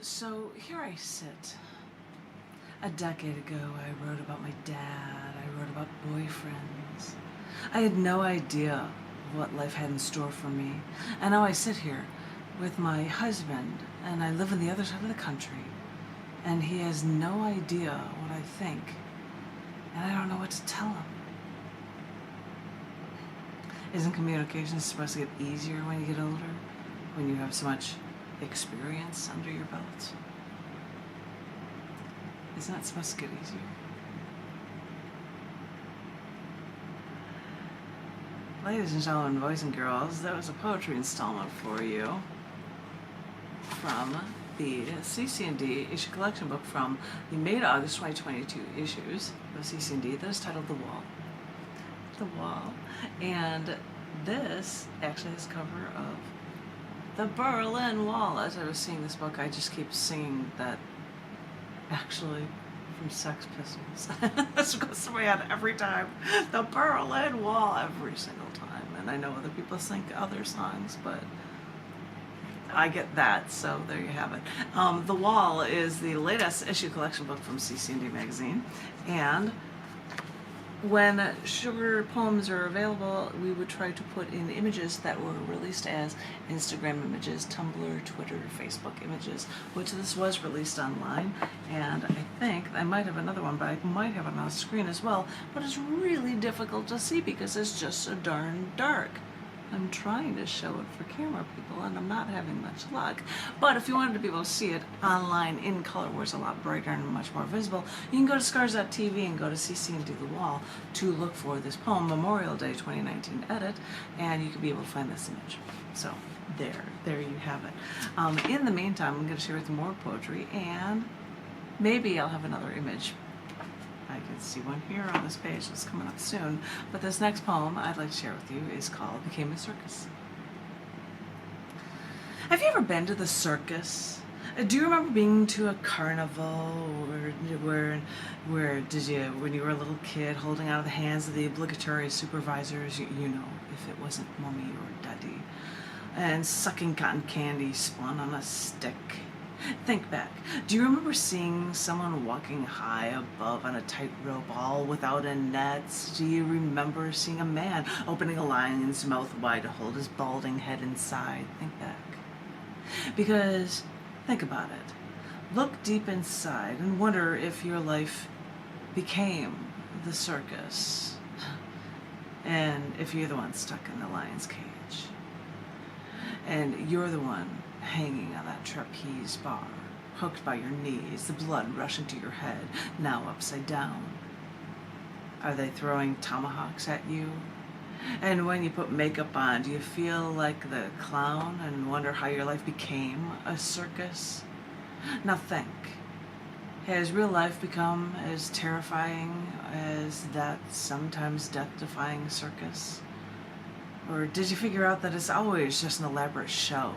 So here I sit. A decade ago, I wrote about my dad. I wrote about boyfriends. I had no idea what life had in store for me. And now I sit here with my husband, and I live on the other side of the country, and he has no idea what I think, and I don't know what to tell him. Isn't communication supposed to get easier when you get older? When you have so much experience under your belt? Isn't that supposed to get easier? Ladies and gentlemen, boys and girls, that was a poetry installment for you from the cc&d issue collection book from the May to August 2022 issues of cc&d that is titled The Wall. The Wall. And this actually has a cover of the Berlin Wall. As I was seeing this book, I just keep singing that, actually, from Sex Pistols. This goes through my head every time. The Berlin Wall, every single time. And I know other people sing other songs, but I get that, so there you have it. The Wall is the latest issue collection book from cc&d magazine, and when shorter poems are available, we would try to put in images that were released as Instagram images, Tumblr, Twitter, Facebook images, which this was released online. And I think I might have another one, but I might have it on the screen as well. But it's really difficult to see because it's just so darn dark. I'm trying to show it for camera people, and I'm not having much luck. But if you wanted to be able to see it online in color, where it's a lot brighter and much more visible, you can go to Scars.tv and go to cc&d The Wall to look for this poem, Memorial Day 2019 edit, and you can be able to find this image. So there you have it. In the meantime, I'm going to share with you more poetry, and maybe I'll have another image. I can see one here on this page that's coming up soon. But this next poem I'd like to share with you is called Became a Circus. Have you ever been to the circus? Do you remember being to a carnival, or where did you, when you were a little kid, holding out of the hands of the obligatory supervisors, you know, if it wasn't mommy or daddy, and sucking cotton candy spun on a stick? Think back. Do you remember seeing someone walking high above on a tightrope all without a net? Do you remember seeing a man opening a lion's mouth wide to hold his balding head inside? Think back. Because, think about it. Look deep inside and wonder if your life became the circus. And if you're the one stuck in the lion's cage. And you're the one hanging on that trapeze bar, hooked by your knees, the blood rushing to your head, now upside down. Are they throwing tomahawks at you? And when you put makeup on, do you feel like the clown and wonder how your life became a circus? Now think, has real life become as terrifying as that sometimes death-defying circus? Or did you figure out that it's always just an elaborate show?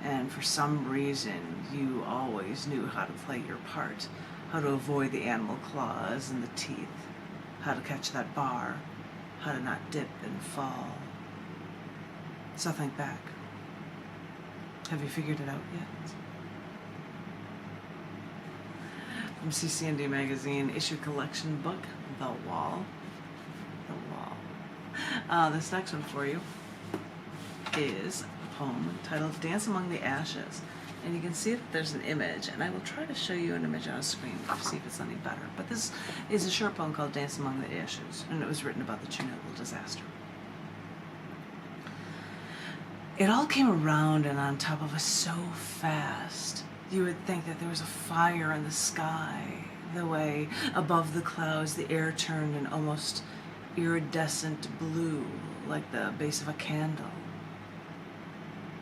And for some reason, you always knew how to play your part, how to avoid the animal claws and the teeth, how to catch that bar, how to not dip and fall. So think back. Have you figured it out yet? From cc&d magazine issue collection book, The Wall. The Wall. This next one for you is poem titled Dance Among the Ashes, and you can see that there's an image, and I will try to show you an image on a screen to see if it's any better. But this is a short poem called Dance Among the Ashes, and it was written about the Chernobyl disaster. It all came around and on top of us so fast. You would think that there was a fire in the sky, the way above the clouds the air turned an almost iridescent blue, like the base of a candle.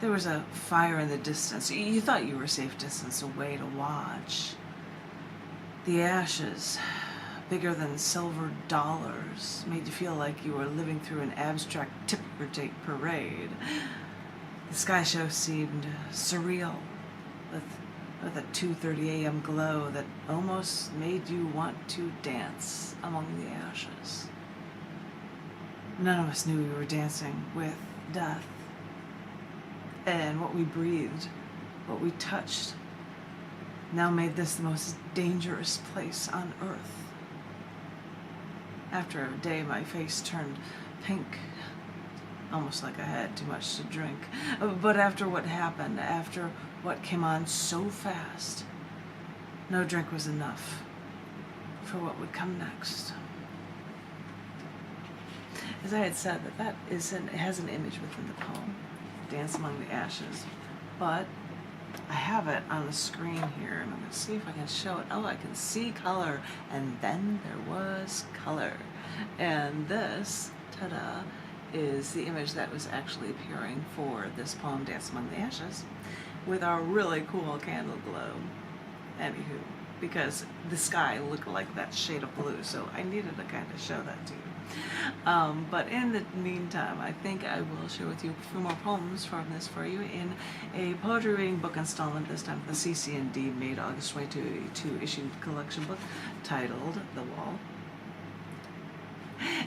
There was a fire in the distance. You thought you were a safe distance away to watch. The ashes, bigger than silver dollars, made you feel like you were living through an abstract ticker tape parade. The sky show seemed surreal, with a 2:30 a.m. glow that almost made you want to dance among the ashes. None of us knew we were dancing with death. And what we breathed, what we touched, now made this the most dangerous place on earth. After a day, my face turned pink, almost like I had too much to drink. But after what happened, after what came on so fast, no drink was enough for what would come next. As I had said, it has an image within the poem, Dance Among the Ashes, but I have it on the screen here, and I'm going to see if I can show it. Oh, I can see color, and then there was color. And this, ta-da, is the image that was actually appearing for this poem, Dance Among the Ashes, with our really cool candle glow. Anywho, because the sky looked like that shade of blue, so I needed to kind of show that to you. But in the meantime, I think I will share with you a few more poems from this for you in a poetry reading book installment, this time the cc&d made August 22 issued collection book titled The Wall.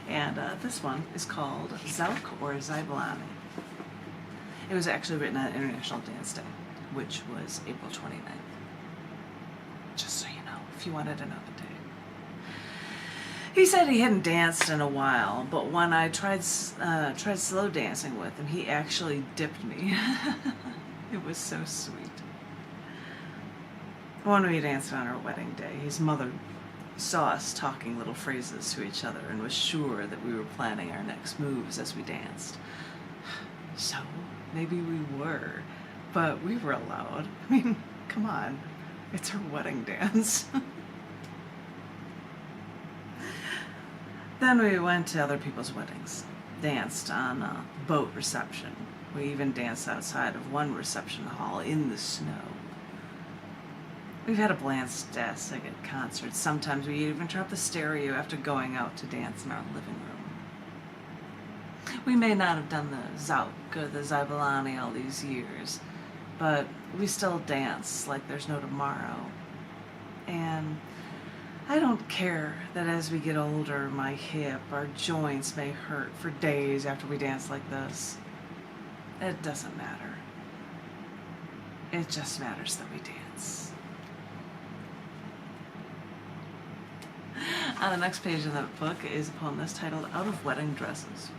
And this one is called Zouk or Xibelani. It was actually written on International Dance Day, which was April 29th. Just so you know, if you wanted to know the date. He said he hadn't danced in a while, but when I tried slow dancing with him, he actually dipped me. It was so sweet. When we danced on our wedding day, his mother saw us talking little phrases to each other and was sure that we were planning our next moves as we danced. So, maybe we were, but we were allowed. I mean, come on, it's her wedding dance. Then we went to other people's weddings, danced on a boat reception. We even danced outside of one reception hall in the snow. We've had a blast dancing at concerts. Sometimes we even turn up the stereo after going out to dance in our living room. We may not have done the Zouk or the Xibelani all these years, but we still dance like there's no tomorrow. And I don't care that as we get older, my hip, our joints may hurt for days after we dance like this. It doesn't matter. It just matters that we dance. On the next page of that book is a poem that's titled Out of Wedding Dresses.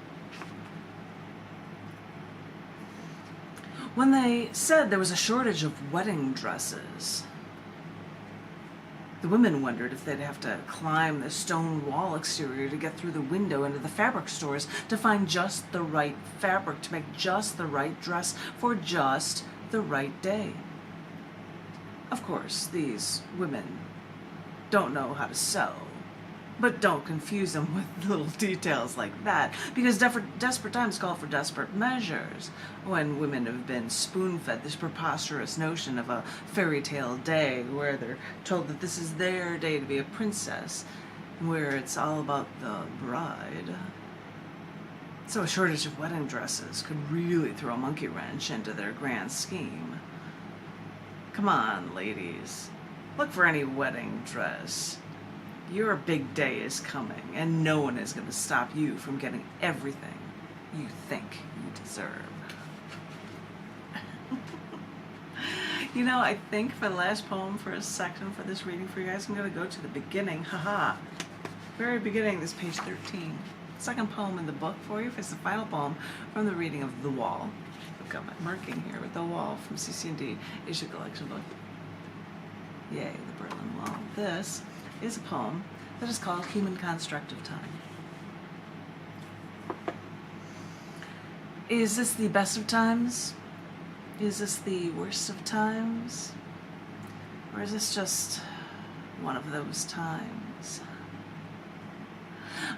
When they said there was a shortage of wedding dresses, the women wondered if they'd have to climb the stone wall exterior to get through the window into the fabric stores to find just the right fabric, to make just the right dress for just the right day. Of course, these women don't know how to sew, but don't confuse them with little details like that, because desperate times call for desperate measures. When women have been spoon-fed this preposterous notion of a fairy tale day where they're told that this is their day to be a princess, where it's all about the bride. So a shortage of wedding dresses could really throw a monkey wrench into their grand scheme. Come on, ladies, look for any wedding dress. Your big day is coming, and no one is going to stop you from getting everything you think you deserve. You know, I think for the last poem for a section for this reading for you guys, I'm going to go to the beginning. Haha. Very beginning, this page 13. Second poem in the book for you. It's the final poem from the reading of The Wall. I've got my marking here with The Wall from cc&d issue collection book. Yay, the Berlin Wall. This is a poem that is called Human Construct of Time. Is this the best of times? Is this the worst of times? Or is this just one of those times?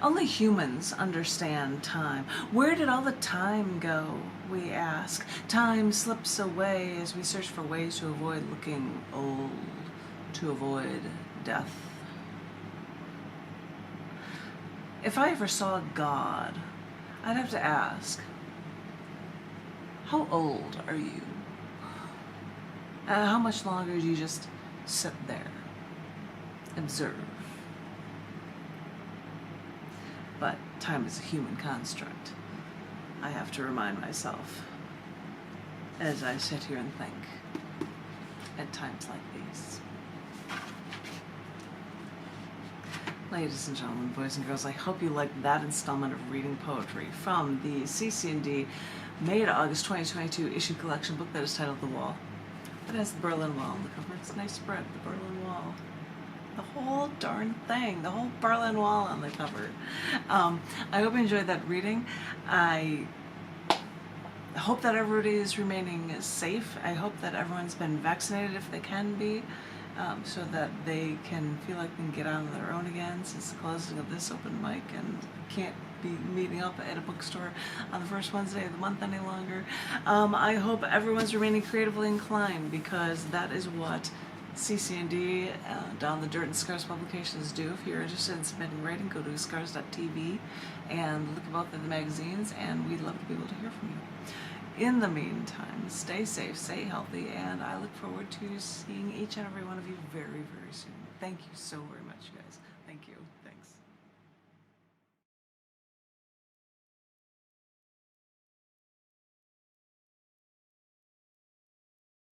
Only humans understand time. Where did all the time go, we ask? Time slips away as we search for ways to avoid looking old, to avoid death. If I ever saw God, I'd have to ask, how old are you? How much longer do you just sit there, observe? But time is a human construct. I have to remind myself as I sit here and think at times like these. Ladies and gentlemen, boys and girls, I hope you liked that installment of Reading Poetry from the cc&d May to August 2022 issue collection book that is titled The Wall. It has the Berlin Wall on the cover. It's a nice spread, the Berlin Wall. The whole darn thing, the whole Berlin Wall on the cover. I hope you enjoyed that reading. I hope that everybody is remaining safe. I hope that everyone's been vaccinated if they can be, so that they can feel like they can get out on their own again since the closing of this open mic and can't be meeting up at a bookstore on the first Wednesday of the month any longer. I hope everyone's remaining creatively inclined, because that is what cc&d, Down the Dirt and Scars publications do. If you're interested in submitting writing, go to scars.tv and look at both of the magazines, and we'd love to be able to hear from you. In the meantime, stay safe, stay healthy, and I look forward to seeing each and every one of you very, very soon. Thank you so very much, you guys. Thank you. Thanks.